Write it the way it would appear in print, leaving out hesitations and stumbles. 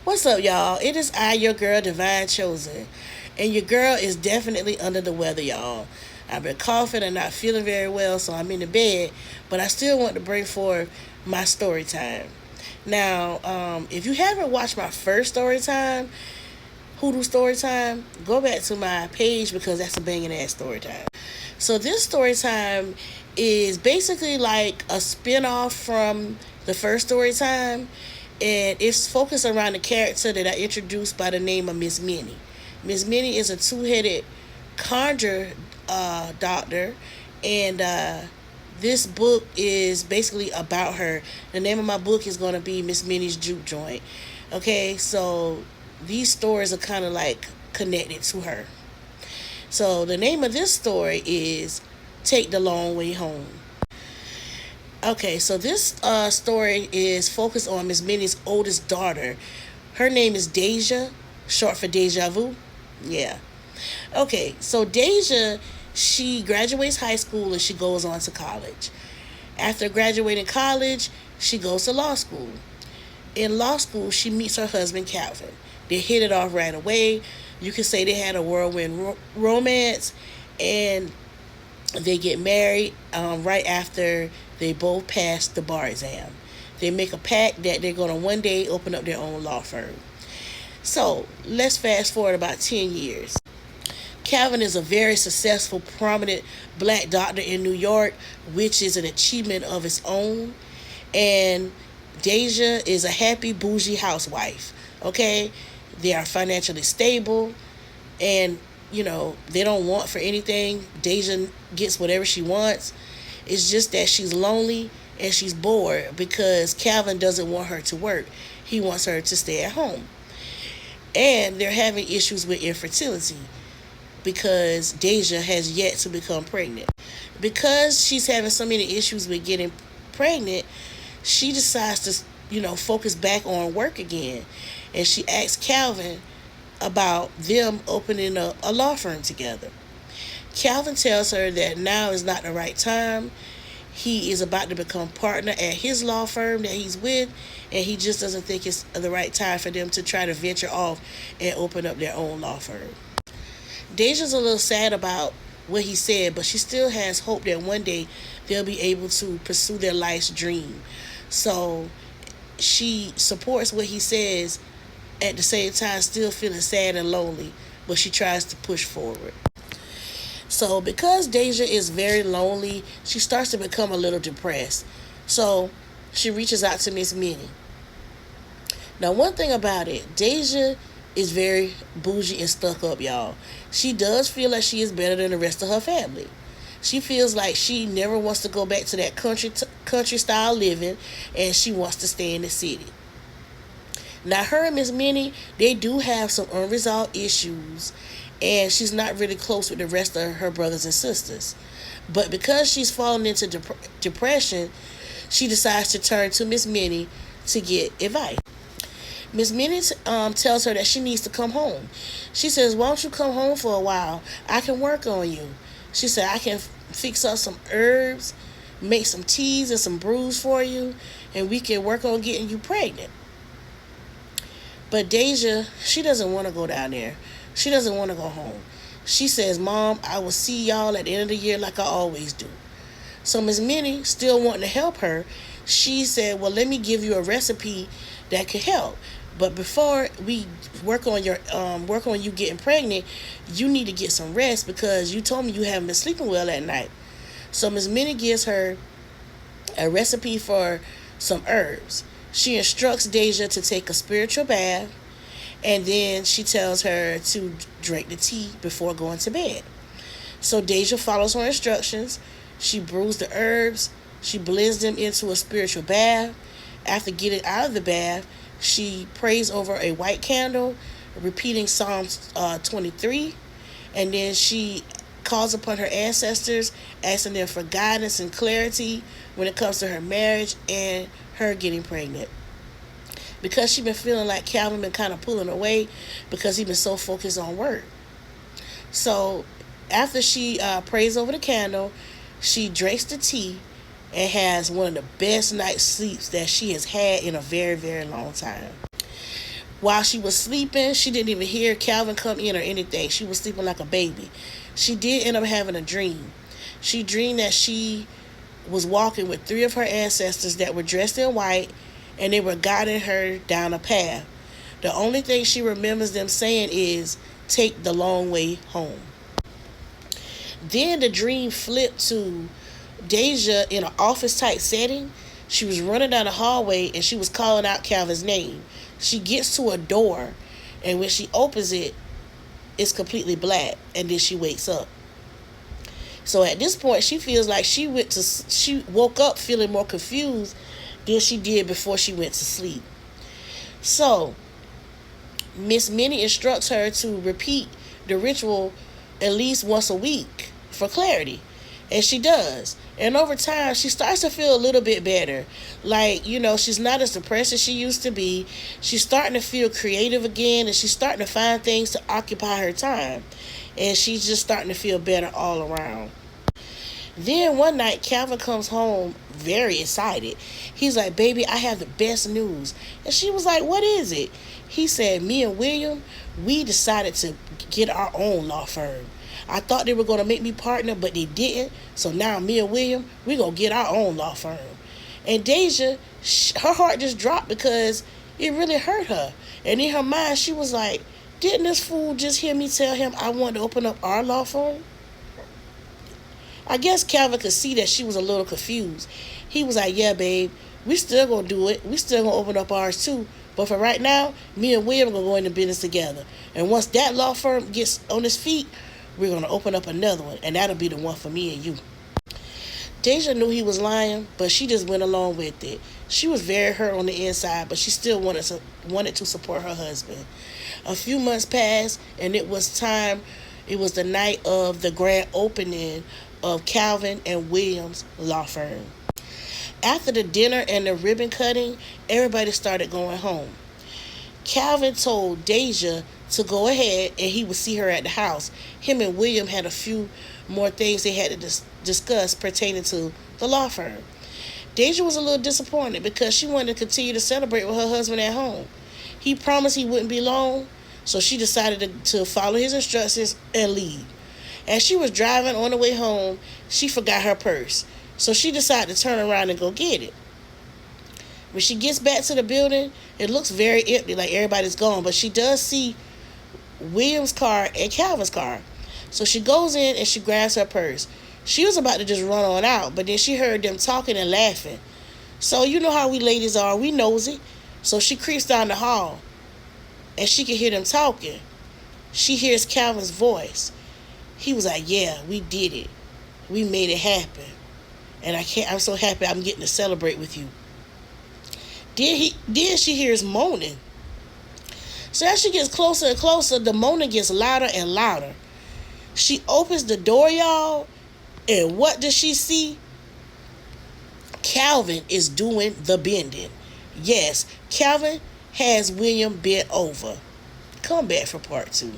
What's up, y'all? It is I, your girl, Divine Chosen. And your girl is definitely under the weather, y'all. I've been coughing and not feeling very well, so I'm in the bed. But I still want to bring forth my story time. Now, if you haven't watched my first story time, Hoodoo story time, go back to my page because that's a banging ass story time. So this story time is basically like a spin-off from the first story time, and it's focused around the character that I introduced by the name of Miss Minnie. Miss Minnie is a two-headed conjure doctor, and this book is basically about her. The name of my book is going to be Miss Minnie's Juke Joint. Okay, so these stories are kind of like connected to her. So the name of this story is Take the Long Way Home. Okay, so this story is focused on Miss Minnie's oldest daughter. Her name is Deja, short for Deja Vu. Yeah. Okay, so Deja, she graduates high school and she goes on to college. After graduating college, she goes to law school. In law school, she meets her husband, Calvin. They hit it off right away. You can say they had a whirlwind romance, and they get married right after they both pass the bar exam. They make a pact that they're going to one day open up their own law firm. So let's fast forward about 10 years. Calvin is a very successful, prominent black doctor in New York, which is an achievement of its own. And Deja is a happy, bougie housewife. Okay? They are financially stable, and they don't want for anything. Deja gets whatever she wants. It's just that she's lonely and she's bored because Calvin doesn't want her to work. He wants her to stay at home. And they're having issues with infertility because Deja has yet to become pregnant. Because she's having so many issues with getting pregnant, she decides to, focus back on work again. And she asks Calvin about them opening up a law firm together. Calvin tells her that now is not the right time. He is about to become partner at his law firm that he's with, and he just doesn't think it's the right time for them to try to venture off and open up their own law firm. Deja's a little sad about what he said, but she still has hope that one day they'll be able to pursue their life's dream. So she supports what he says, at the same time still feeling sad and lonely, but she tries to push forward. So because Deja is very lonely, she starts to become a little depressed. So she reaches out to Miss Minnie. Now, one thing about it, Deja is very bougie and stuck up, y'all. She does feel like she is better than the rest of her family. She feels like she never wants to go back to that country style living, and she wants to stay in the city. Now, her and Miss Minnie, they do have some unresolved issues, and she's not really close with the rest of her brothers and sisters. But because she's fallen into depression, she decides to turn to Miss Minnie to get advice. Miss Minnie tells her that she needs to come home. She says, "Why don't you come home for a while? I can work on you." She said, "I can fix up some herbs, make some teas and some brews for you, and we can work on getting you pregnant." But Deja, she doesn't want to go down there. She doesn't want to go home. She says, "Mom, I will see y'all at the end of the year like I always do." So Miss Minnie, still wanting to help her, she said, "Well, let me give you a recipe that could help. But before we work on you getting pregnant, you need to get some rest because you told me you haven't been sleeping well at night." So Miss Minnie gives her a recipe for some herbs. She instructs Deja to take a spiritual bath, and then she tells her to drink the tea before going to bed. So Deja follows her instructions. She brews the herbs. She blends them into a spiritual bath. After getting out of the bath, she prays over a white candle, repeating Psalms 23, and then she calls upon her ancestors, asking them for guidance and clarity when it comes to her marriage and her getting pregnant. Because she's been feeling like Calvin been kind of pulling away because he's been so focused on work. So after she prays over the candle, she drinks the tea and has one of the best night's sleeps that she has had in a very, very long time. While she was sleeping, she didn't even hear Calvin come in or anything. She was sleeping like a baby. She did end up having a dream. She dreamed that she was walking with three of her ancestors that were dressed in white, and they were guiding her down a path. The only thing she remembers them saying is, "Take the long way home." Then the dream flipped to Deja in an office type setting. She was running down the hallway and she was calling out Calvin's name. She gets to a door, and when she opens it, it's completely black, and then she wakes up. So at this point, she feels like she woke up feeling more confused than she did before she went to sleep. So Miss Minnie instructs her to repeat the ritual at least once a week for clarity. And she does. And over time, she starts to feel a little bit better. Like, she's not as depressed as she used to be. She's starting to feel creative again, and she's starting to find things to occupy her time. And she's just starting to feel better all around. Then one night, Calvin comes home very excited. He's like, "Baby, I have the best news." And she was like, "What is it?" He said, "Me and William, we decided to get our own law firm. I thought they were going to make me partner, but they didn't. So now me and William, we're going to get our own law firm." And Deja, her heart just dropped because it really hurt her. And in her mind, she was like, "Didn't this fool just hear me tell him I wanted to open up our law firm?" I guess Calvin could see that she was a little confused. He was like, "Yeah, babe, we still going to do it. We still going to open up ours too. But for right now, me and William are going to go into business together. And once that law firm gets on its feet, we're going to open up another one, and that'll be the one for me and you." Deja knew he was lying, but she just went along with it. She was very hurt on the inside, but she still wanted to support her husband. A few months passed, and it was time. It was the night of the grand opening of Calvin and William's law firm. After the dinner and the ribbon cutting, everybody started going home. Calvin told Deja to go ahead and he would see her at the house. Him and William had a few more things they had to discuss pertaining to the law firm. Deja was a little disappointed because she wanted to continue to celebrate with her husband at home. He promised he wouldn't be long, so she decided to follow his instructions and leave. As she was driving on the way home, she forgot her purse, so she decided to turn around and go get it. When she gets back to the building, it looks very empty, like everybody's gone, but she does see William's car and Calvin's car. So she goes in and she grabs her purse. She was about to just run on out, but then she heard them talking and laughing. So you know how we ladies are, we nosy. So she creeps down the hall, and she can hear them talking. She hears Calvin's voice. He was like, "Yeah, we did it. We made it happen. And I'm so happy I'm getting to celebrate with you." Then she hears moaning. So as she gets closer and closer, the moaning gets louder and louder. She opens the door, y'all, and what does she see? Calvin is doing the bending. Yes, Calvin has William bent over. Come back for part 2.